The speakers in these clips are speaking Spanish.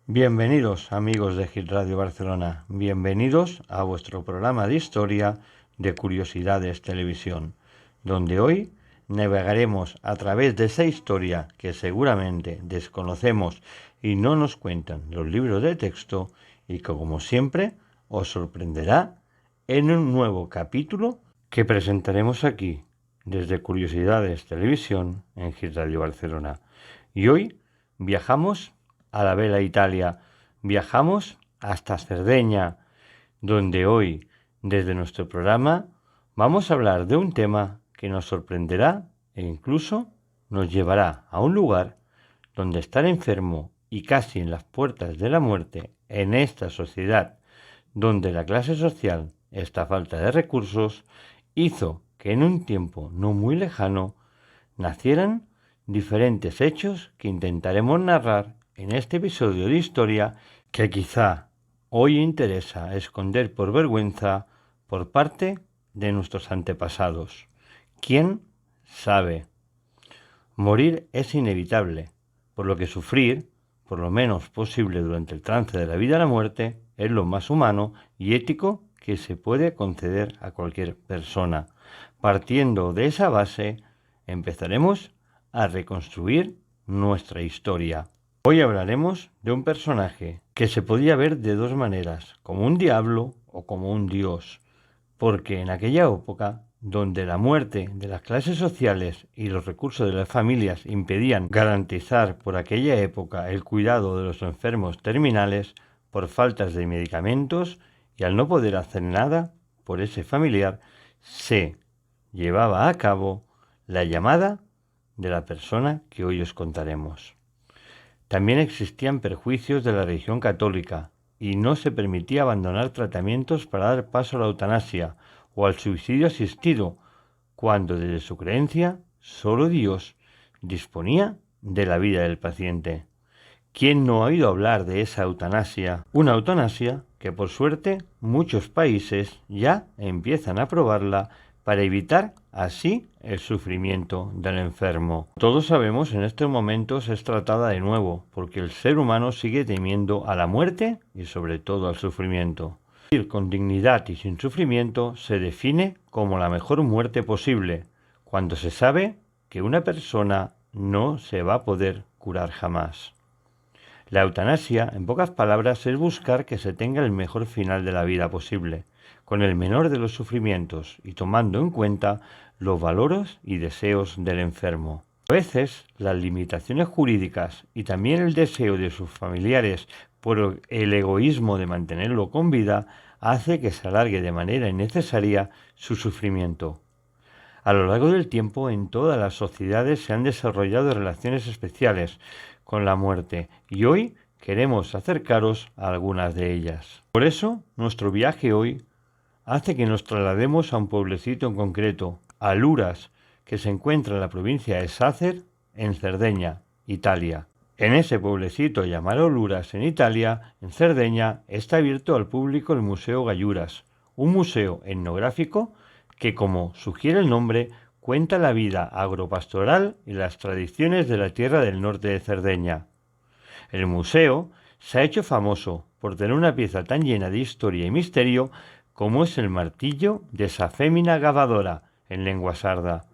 Bienvenidos amigos de Hit Radio Barcelona, bienvenidos a vuestro programa de historia de Curiosidades Televisión, donde hoy navegaremos a través de esa historia que seguramente desconocemos y no nos cuentan los libros de texto y que como siempre os sorprenderá en un nuevo capítulo que presentaremos aquí desde Curiosidades Televisión en Hit Radio Barcelona. Y hoy viajamos a la bella Italia, viajamos hasta Cerdeña, donde hoy, desde nuestro programa, vamos a hablar de un tema que nos sorprenderá e incluso nos llevará a un lugar donde estar enfermo y casi en las puertas de la muerte en esta sociedad, donde la clase social, esta falta de recursos, hizo que en un tiempo no muy lejano nacieran diferentes hechos que intentaremos narrar en este episodio de historia que quizá hoy interesa esconder por vergüenza por parte de nuestros antepasados. ¿Quién sabe? Morir es inevitable, por lo que sufrir, por lo menos posible durante el trance de la vida a la muerte, es lo más humano y ético que se puede conceder a cualquier persona. Partiendo de esa base, empezaremos a reconstruir nuestra historia. Hoy hablaremos de un personaje que se podía ver de dos maneras, como un diablo o como un dios, porque en aquella época, donde la muerte de las clases sociales y los recursos de las familias impedían garantizar por aquella época el cuidado de los enfermos terminales por faltas de medicamentos y al no poder hacer nada por ese familiar, se llevaba a cabo la llamada de la persona que hoy os contaremos. También existían perjuicios de la religión católica y no se permitía abandonar tratamientos para dar paso a la eutanasia o al suicidio asistido, cuando desde su creencia solo Dios disponía de la vida del paciente. ¿Quién no ha oído hablar de esa eutanasia? Una eutanasia que por suerte muchos países ya empiezan a probarla para evitar así el sufrimiento del enfermo. Todos sabemos en estos momentos es tratada de nuevo, porque el ser humano sigue temiendo a la muerte y sobre todo al sufrimiento. Vivir con dignidad y sin sufrimiento se define como la mejor muerte posible, cuando se sabe que una persona no se va a poder curar jamás. La eutanasia, en pocas palabras, es buscar que se tenga el mejor final de la vida posible, con el menor de los sufrimientos y tomando en cuenta los valores y deseos del enfermo. A veces, las limitaciones jurídicas y también el deseo de sus familiares por el egoísmo de mantenerlo con vida hace que se alargue de manera innecesaria su sufrimiento. A lo largo del tiempo, en todas las sociedades se han desarrollado relaciones especiales con la muerte y hoy queremos acercaros a algunas de ellas. Por eso, nuestro viaje hoy hace que nos traslademos a un pueblecito en concreto, a Luras, que se encuentra en la provincia de Sácer, en Cerdeña, Italia. En ese pueblecito llamado Luras, en Italia, en Cerdeña, está abierto al público el Museo Gayuras, un museo etnográfico que, como sugiere el nombre, cuenta la vida agropastoral y las tradiciones de la tierra del norte de Cerdeña. El museo se ha hecho famoso por tener una pieza tan llena de historia y misterio como es el martillo de Sa Fémina Gavadora, en lengua sarda.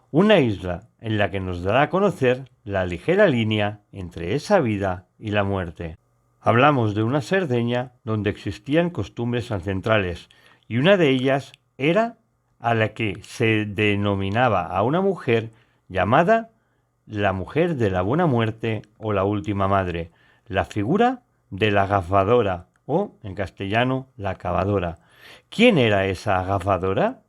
Una isla en la que nos dará a conocer la ligera línea entre esa vida y la muerte. Hablamos de una Cerdeña donde existían costumbres ancestrales y una de ellas era a la que se denominaba a una mujer llamada la mujer de la buena muerte o la última madre, la figura de la agafadora o, en castellano, la cavadora. ¿Quién era esa agafadora?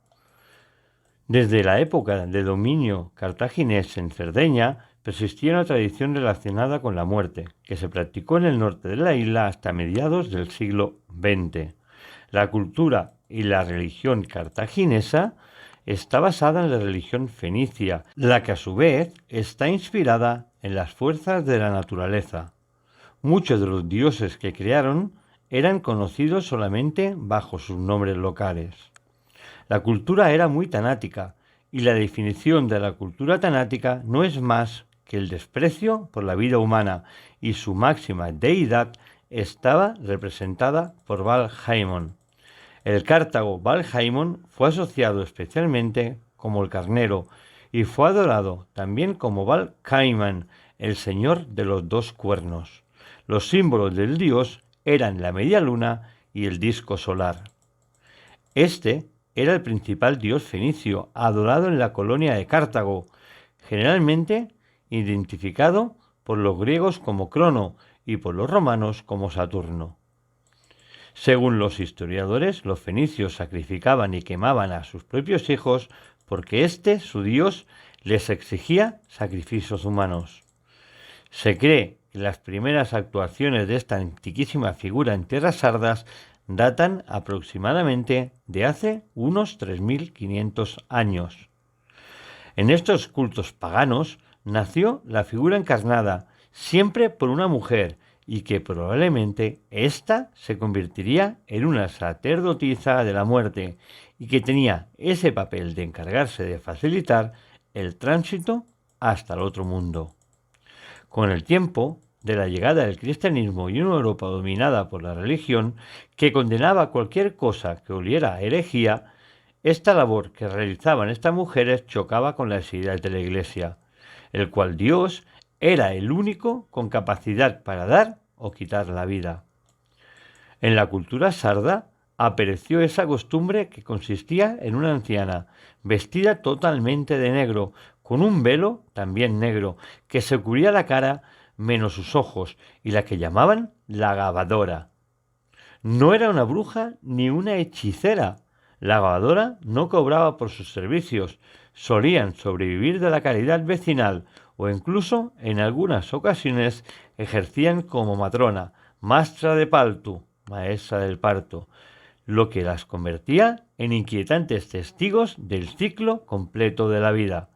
Desde la época de dominio cartaginés en Cerdeña persistía una tradición relacionada con la muerte, que se practicó en el norte de la isla hasta mediados del siglo XX. La cultura y la religión cartaginesa está basada en la religión fenicia, la que a su vez está inspirada en las fuerzas de la naturaleza. Muchos de los dioses que crearon eran conocidos solamente bajo sus nombres locales. La cultura era muy tanática y la definición de la cultura tanática no es más que el desprecio por la vida humana y su máxima deidad estaba representada por Baal-Hamon. El Cartago Baal-Hamon fue asociado especialmente como el carnero y fue adorado también como Baal-Caiman, el señor de los dos cuernos. Los símbolos del dios eran la media luna y el disco solar. Este era el principal dios fenicio, adorado en la colonia de Cartago, generalmente identificado por los griegos como Crono y por los romanos como Saturno. Según los historiadores, los fenicios sacrificaban y quemaban a sus propios hijos porque su dios, les exigía sacrificios humanos. Se cree que las primeras actuaciones de esta antiquísima figura en tierras sardas datan aproximadamente de hace unos 3500 años. En estos cultos paganos nació la figura encarnada, siempre por una mujer, y que probablemente ésta se convertiría en una sacerdotisa de la muerte y que tenía ese papel de encargarse de facilitar el tránsito hasta el otro mundo. Con el tiempo de la llegada del cristianismo y una Europa dominada por la religión que condenaba cualquier cosa que oliera a herejía, esta labor que realizaban estas mujeres chocaba con las ideas de la Iglesia, el cual Dios era el único con capacidad para dar o quitar la vida. En la cultura sarda apareció esa costumbre que consistía en una anciana, vestida totalmente de negro, con un velo también negro, que se cubría la cara menos sus ojos, y la que llamaban la gabadora. No era una bruja ni una hechicera. La gabadora no cobraba por sus servicios, solían sobrevivir de la caridad vecinal o incluso en algunas ocasiones ejercían como matrona, maestra de parto, maestra del parto, lo que las convertía en inquietantes testigos del ciclo completo de la vida,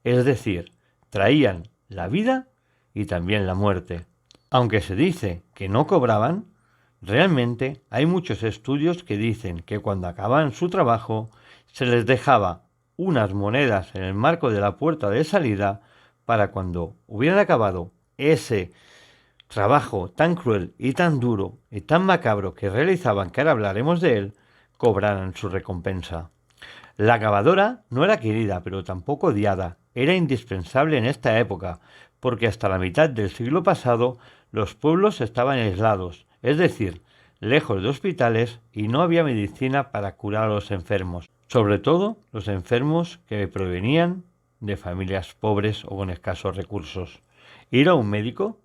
es decir, traían la vida y también la muerte. Aunque se dice que no cobraban, realmente hay muchos estudios que dicen que cuando acababan su trabajo se les dejaba unas monedas en el marco de la puerta de salida para cuando hubieran acabado ese trabajo tan cruel y tan duro y tan macabro que realizaban, que ahora hablaremos de él, cobraran su recompensa. La gabadora no era querida, pero tampoco odiada. Era indispensable en esta época, porque hasta la mitad del siglo pasado los pueblos estaban aislados, es decir, lejos de hospitales, y no había medicina para curar a los enfermos, sobre todo los enfermos que provenían de familias pobres o con escasos recursos. Ir a un médico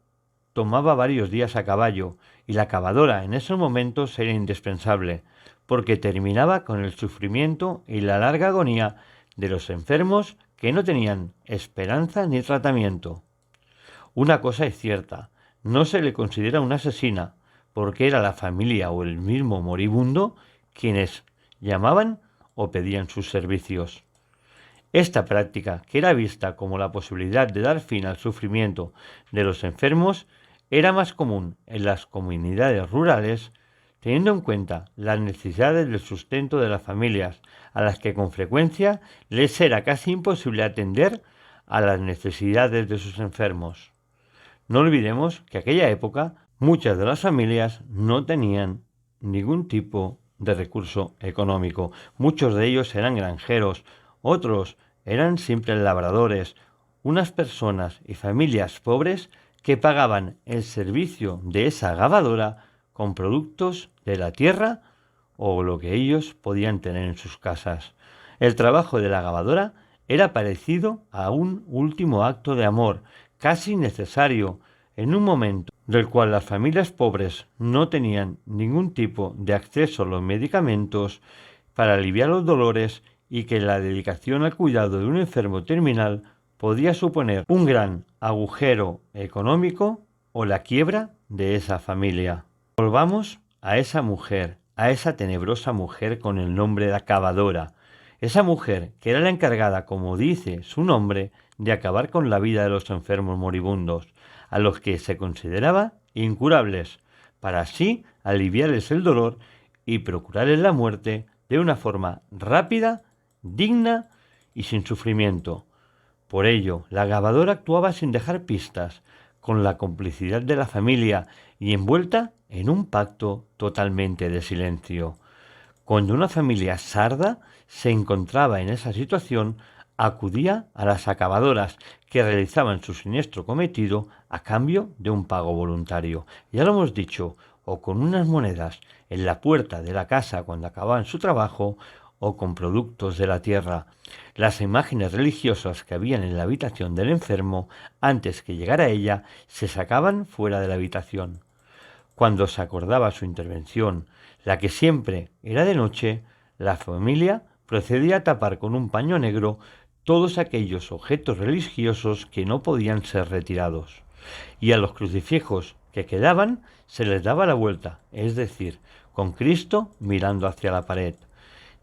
tomaba varios días a caballo, y la cavadora en esos momentos era indispensable, porque terminaba con el sufrimiento y la larga agonía de los enfermos que no tenían esperanza ni tratamiento. Una cosa es cierta, no se le considera una asesina, porque era la familia o el mismo moribundo quienes llamaban o pedían sus servicios. Esta práctica, que era vista como la posibilidad de dar fin al sufrimiento de los enfermos, era más común en las comunidades rurales, teniendo en cuenta las necesidades del sustento de las familias, a las que con frecuencia les era casi imposible atender a las necesidades de sus enfermos. No olvidemos que en aquella época muchas de las familias no tenían ningún tipo de recurso económico. Muchos de ellos eran granjeros, otros eran simples labradores, unas personas y familias pobres que pagaban el servicio de esa gabadora con productos de la tierra o lo que ellos podían tener en sus casas. El trabajo de la gabadora era parecido a un último acto de amor, casi necesario, en un momento del cual las familias pobres no tenían ningún tipo de acceso a los medicamentos para aliviar los dolores y que la dedicación al cuidado de un enfermo terminal podía suponer un gran agujero económico o la quiebra de esa familia. Volvamos a esa mujer, a esa tenebrosa mujer con el nombre de acabadora, esa mujer que era la encargada, como dice su nombre, de acabar con la vida de los enfermos moribundos, a los que se consideraba incurables, para así aliviarles el dolor y procurarles la muerte de una forma rápida, digna y sin sufrimiento. Por ello, la grabadora actuaba sin dejar pistas, con la complicidad de la familia y envuelta en un pacto totalmente de silencio. Cuando una familia sarda se encontraba en esa situación, acudía a las acabadoras que realizaban su siniestro cometido a cambio de un pago voluntario. Ya lo hemos dicho, o con unas monedas en la puerta de la casa cuando acababan su trabajo, o con productos de la tierra. Las imágenes religiosas que habían en la habitación del enfermo, antes que llegara ella, se sacaban fuera de la habitación. Cuando se acordaba su intervención, la que siempre era de noche, la familia procedía a tapar con un paño negro todos aquellos objetos religiosos que no podían ser retirados. Y a los crucifijos que quedaban se les daba la vuelta, es decir, con Cristo mirando hacia la pared.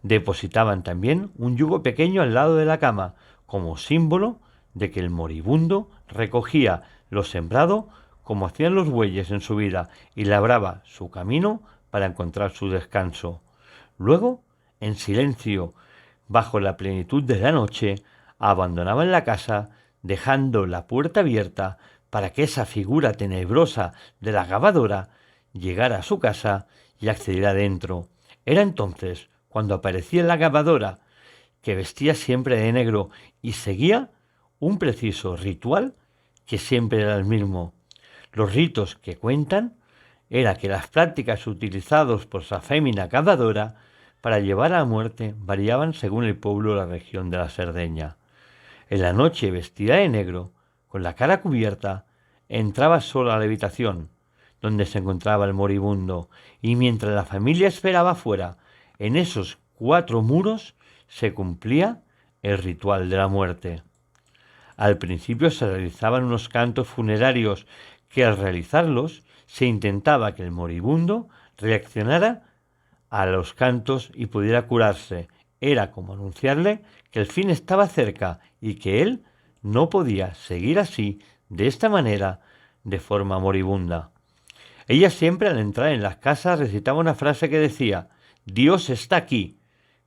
Depositaban también un yugo pequeño al lado de la cama, como símbolo de que el moribundo recogía lo sembrado como hacían los bueyes en su vida y labraba su camino para encontrar su descanso. Luego, en silencio, bajo la plenitud de la noche, abandonaban la casa, dejando la puerta abierta para que esa figura tenebrosa de la grabadora llegara a su casa y accediera dentro. Era entonces cuando aparecía la grabadora, que vestía siempre de negro y seguía un preciso ritual que siempre era el mismo. Los ritos que cuentan era que las prácticas utilizadas por esa fémina grabadora para llevar a la muerte variaban según el pueblo o la región de la Cerdeña. En la noche, vestida de negro, con la cara cubierta, entraba sola a la habitación donde se encontraba el moribundo, y mientras la familia esperaba fuera, en esos 4 muros, se cumplía el ritual de la muerte. Al principio se realizaban unos cantos funerarios que al realizarlos se intentaba que el moribundo reaccionara a los cantos y pudiera curarse. Era como anunciarle que el fin estaba cerca y que él no podía seguir así, de esta manera, de forma moribunda. Ella siempre al entrar en las casas recitaba una frase que decía: Dios está aquí,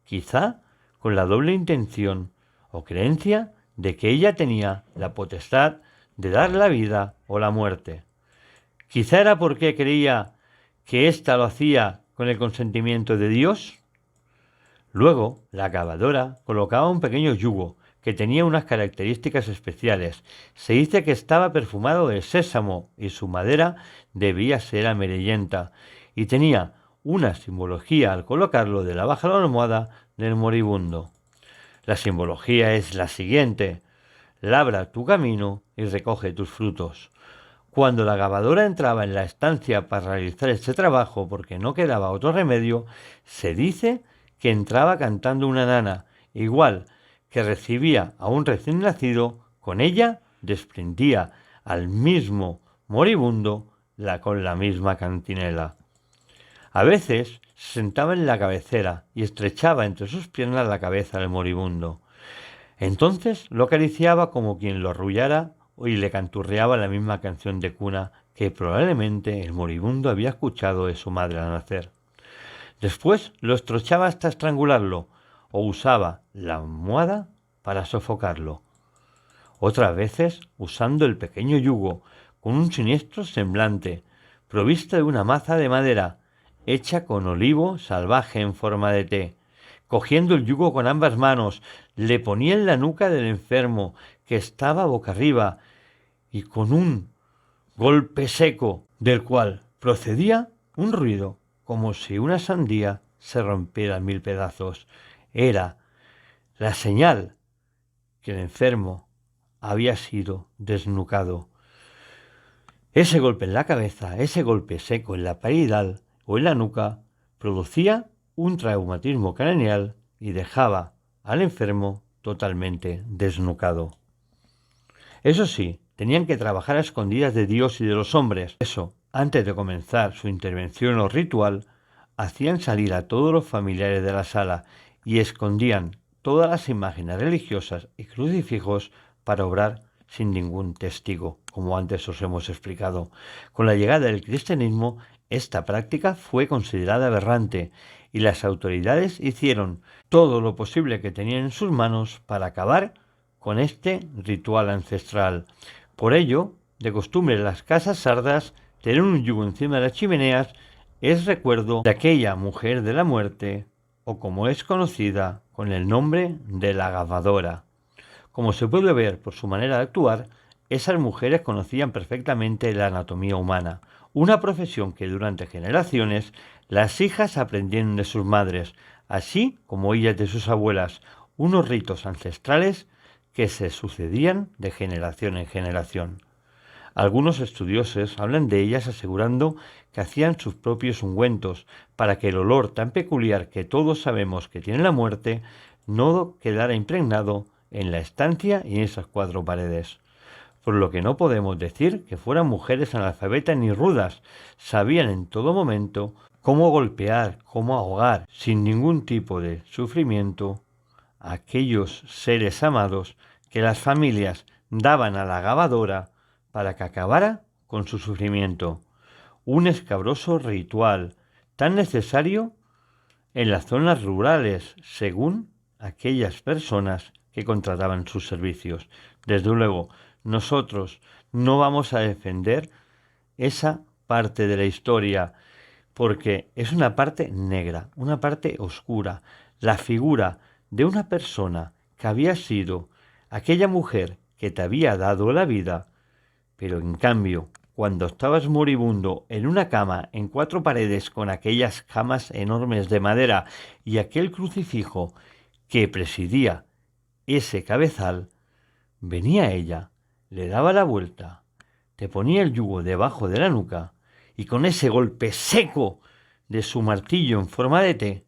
quizá con la doble intención o creencia de que ella tenía la potestad de dar la vida o la muerte. Quizá era porque creía que ésta lo hacía con el consentimiento de Dios. Luego, la cavadora colocaba un pequeño yugo que tenía unas características especiales. Se dice que estaba perfumado de sésamo y su madera debía ser amarillenta y tenía una simbología al colocarlo debajo de la almohada del moribundo. La simbología es la siguiente: labra tu camino y recoge tus frutos. Cuando la grabadora entraba en la estancia para realizar este trabajo porque no quedaba otro remedio, se dice que entraba cantando una nana, igual que recibía a un recién nacido, con ella desprendía al mismo moribundo con la misma cantinela. A veces se sentaba en la cabecera y estrechaba entre sus piernas la cabeza del moribundo. Entonces lo acariciaba como quien lo arrullara y le canturreaba la misma canción de cuna que probablemente el moribundo había escuchado de su madre al nacer. Después lo estrochaba hasta estrangularlo o usaba la almohada para sofocarlo. Otras veces usando el pequeño yugo con un siniestro semblante, provista de una maza de madera hecha con olivo salvaje en forma de té. Cogiendo el yugo con ambas manos, le ponía en la nuca del enfermo, que estaba boca arriba, y con un golpe seco, del cual procedía un ruido como si una sandía se rompiera en 1000 pedazos. Era la señal que el enfermo había sido desnucado. Ese golpe en la cabeza, ese golpe seco en la paridad o en la nuca, producía un traumatismo craneal y dejaba al enfermo totalmente desnucado. Eso sí, tenían que trabajar a escondidas de Dios y de los hombres. Eso, antes de comenzar su intervención o ritual, hacían salir a todos los familiares de la sala y escondían todas las imágenes religiosas y crucifijos para obrar sin ningún testigo, como antes os hemos explicado. Con la llegada del cristianismo, esta práctica fue considerada aberrante y las autoridades hicieron todo lo posible que tenían en sus manos para acabar con este ritual ancestral. Por ello, de costumbre, las casas sardas tener un yugo encima de las chimeneas es recuerdo de aquella mujer de la muerte, o como es conocida con el nombre de la gavadora. Como se puede ver por su manera de actuar, esas mujeres conocían perfectamente la anatomía humana, una profesión que durante generaciones las hijas aprendieron de sus madres, así como ellas de sus abuelas, unos ritos ancestrales que se sucedían de generación en generación. Algunos estudiosos hablan de ellas asegurando que hacían sus propios ungüentos para que el olor tan peculiar que todos sabemos que tiene la muerte no quedara impregnado en la estancia y en esas 4 paredes. Por lo que no podemos decir que fueran mujeres analfabetas ni rudas, sabían en todo momento cómo golpear, cómo ahogar, sin ningún tipo de sufrimiento, a aquellos seres amados que las familias daban a la gavadora para que acabara con su sufrimiento. Un escabroso ritual tan necesario en las zonas rurales, según aquellas personas que contrataban sus servicios. Desde luego, nosotros no vamos a defender esa parte de la historia porque es una parte negra, una parte oscura. La figura de una persona que había sido aquella mujer que te había dado la vida, pero en cambio, cuando estabas moribundo en una cama en 4 paredes con aquellas camas enormes de madera y aquel crucifijo que presidía ese cabezal, venía ella, le daba la vuelta, te ponía el yugo debajo de la nuca y con ese golpe seco de su martillo en forma de T,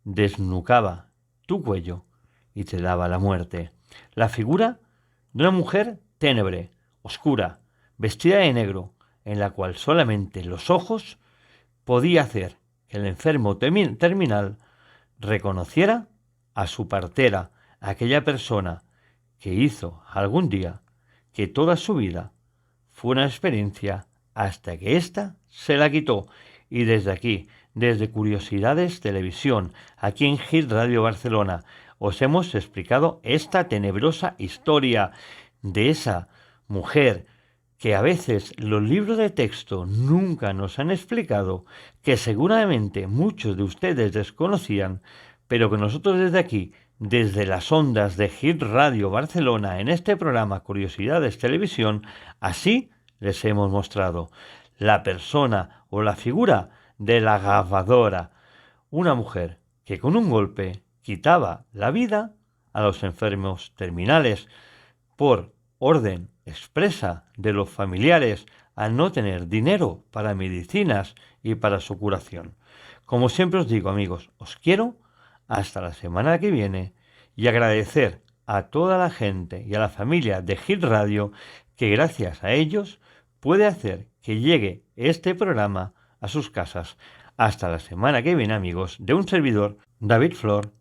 desnucaba tu cuello y te daba la muerte. La figura de una mujer ténebre, oscura, vestida de negro, en la cual solamente los ojos podía hacer que el enfermo terminal reconociera a su partera, a aquella persona que hizo algún día que toda su vida fue una experiencia hasta que ésta se la quitó. Y desde aquí, desde Curiosidades Televisión, aquí en Hit Radio Barcelona, os hemos explicado esta tenebrosa historia de esa mujer que a veces los libros de texto nunca nos han explicado, que seguramente muchos de ustedes desconocían, pero que nosotros desde aquí, desde las ondas de Hit Radio Barcelona, en este programa Curiosidades Televisión, así les hemos mostrado la persona o la figura de la gavadora, una mujer que con un golpe quitaba la vida a los enfermos terminales por orden expresa de los familiares al no tener dinero para medicinas y para su curación. Como siempre os digo, amigos, os quiero hasta la semana que viene y agradecer a toda la gente y a la familia de Hit Radio que gracias a ellos puede hacer que llegue este programa a sus casas. Hasta la semana que viene, amigos, de un servidor, David Flor,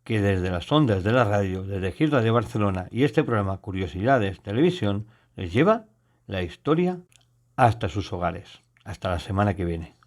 que desde las ondas de la radio, desde Hit Radio Barcelona y este programa Curiosidades Televisión, les lleva la historia hasta sus hogares. Hasta la semana que viene.